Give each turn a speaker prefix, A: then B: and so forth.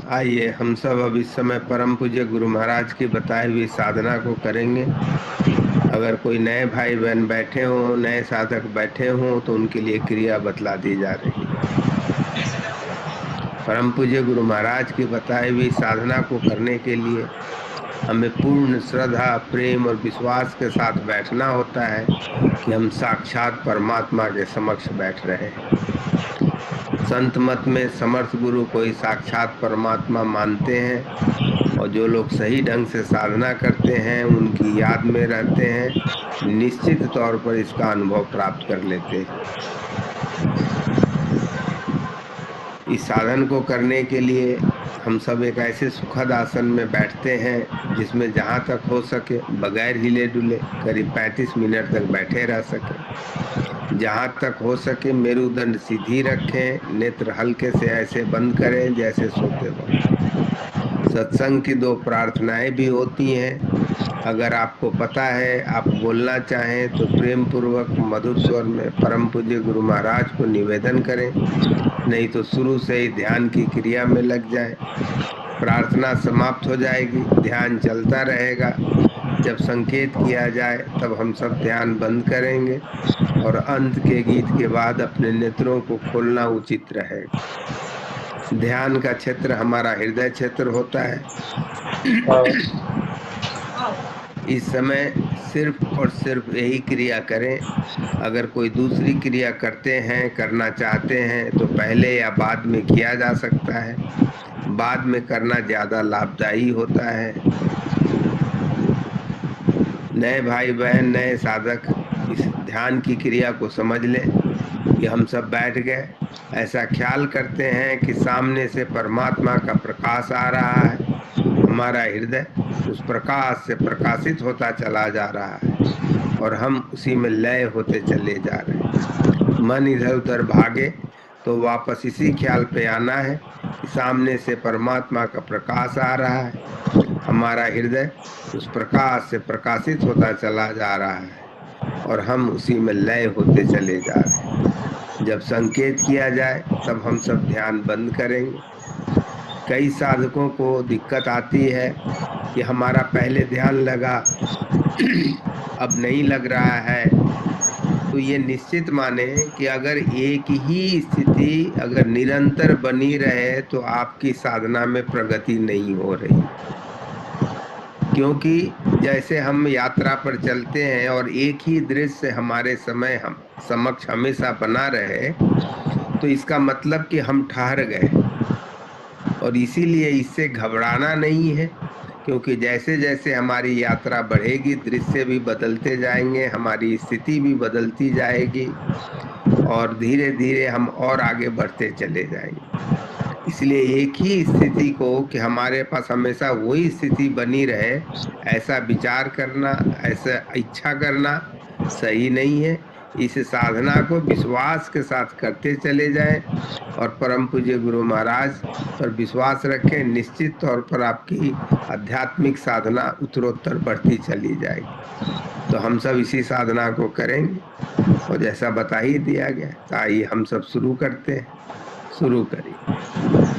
A: आइए हम सब अब इस समय परम पूज्य गुरु महाराज की बताई हुई साधना को करेंगे। अगर कोई नए भाई बहन बैठे हों, नए साधक बैठे हों तो उनके लिए क्रिया बतला दी जा रही है। परम पूज्य गुरु महाराज की बताई हुई साधना को करने के लिए हमें पूर्ण श्रद्धा, प्रेम और विश्वास के साथ बैठना होता है कि हम साक्षात परमात्मा के समक्ष बैठ रहे हैं। संत मत में समर्थ गुरु को ही साक्षात परमात्मा मानते हैं, और जो लोग सही ढंग से साधना करते हैं, उनकी याद में रहते हैं, निश्चित तौर पर इसका अनुभव प्राप्त कर लेते हैं। इस साधन को करने के लिए हम सब एक ऐसे सुखद आसन में बैठते हैं जिसमें जहां तक हो सके बगैर हिले डुले करीब 35 मिनट तक बैठे रह सके। जहां तक हो सके मेरुदंड सीधी रखें, नेत्र हल्के से ऐसे बंद करें जैसे सोते वक्त। सत्संग की 2 प्रार्थनाएं भी होती हैं। अगर आपको पता है, आप बोलना चाहें तो प्रेम पूर्वक मधुर स्वर में परम पूज्य गुरु महाराज को निवेदन करें, नहीं तो शुरू से ही ध्यान की क्रिया में लग जाएं। प्रार्थना समाप्त हो जाएगी, ध्यान चलता रहेगा। जब संकेत किया जाए तब हम सब ध्यान बंद करेंगे और अंत के गीत के बाद अपने नेत्रों को खोलना उचित रहेगा। ध्यान का क्षेत्र हमारा हृदय क्षेत्र होता है। इस समय सिर्फ और सिर्फ यही क्रिया करें। अगर कोई दूसरी क्रिया करते हैं, करना चाहते हैं तो पहले या बाद में किया जा सकता है। बाद में करना ज्यादा लाभदायी होता है। नए भाई बहन, नए साधक इस ध्यान की क्रिया को समझ लें कि हम सब बैठ गए, ऐसा ख्याल करते हैं कि सामने से परमात्मा का प्रकाश आ रहा है। हमारा हृदय उस प्रकाश से प्रकाशित होता चला जा रहा है और हम उसी में लय होते चले जा रहे हैं। मन इधर उधर भागे तो वापस इसी ख्याल पे आना है कि सामने से परमात्मा का प्रकाश आ रहा है। हमारा हृदय उस प्रकाश से प्रकाशित होता चला जा रहा है और हम उसी में लय होते चले जा रहे हैं। जब संकेत किया जाए तब हम सब ध्यान बंद करेंगे। कई साधकों को दिक्कत आती है कि हमारा पहले ध्यान लगा अब नहीं लग रहा है। तो ये निश्चित माने कि अगर एक ही स्थिति अगर निरंतर बनी रहे तो आपकी साधना में प्रगति नहीं हो रही। क्योंकि जैसे हम यात्रा पर चलते हैं और एक ही दृश्य हमारे समय हम समक्ष हमेशा बना रहे, तो इसका मतलब कि हम ठहर गए। और इसीलिए इससे घबराना नहीं है, क्योंकि जैसे जैसे हमारी यात्रा बढ़ेगी दृश्य भी बदलते जाएंगे, हमारी स्थिति भी बदलती जाएगी और धीरे धीरे हम और आगे बढ़ते चले जाएंगे। इसलिए एक ही स्थिति को कि हमारे पास हमेशा वही स्थिति बनी रहे, ऐसा विचार करना, ऐसा इच्छा करना सही नहीं है। इस साधना को विश्वास के साथ करते चले जाएं और परम पूज्य गुरु महाराज पर विश्वास रखें। निश्चित तौर पर आपकी आध्यात्मिक साधना उत्तरोत्तर बढ़ती चली जाएगी। तो हम सब इसी साधना को करेंगे और जैसा बता ही दिया गया, तो आइए हम सब शुरू करते हैं। शुरू करिए।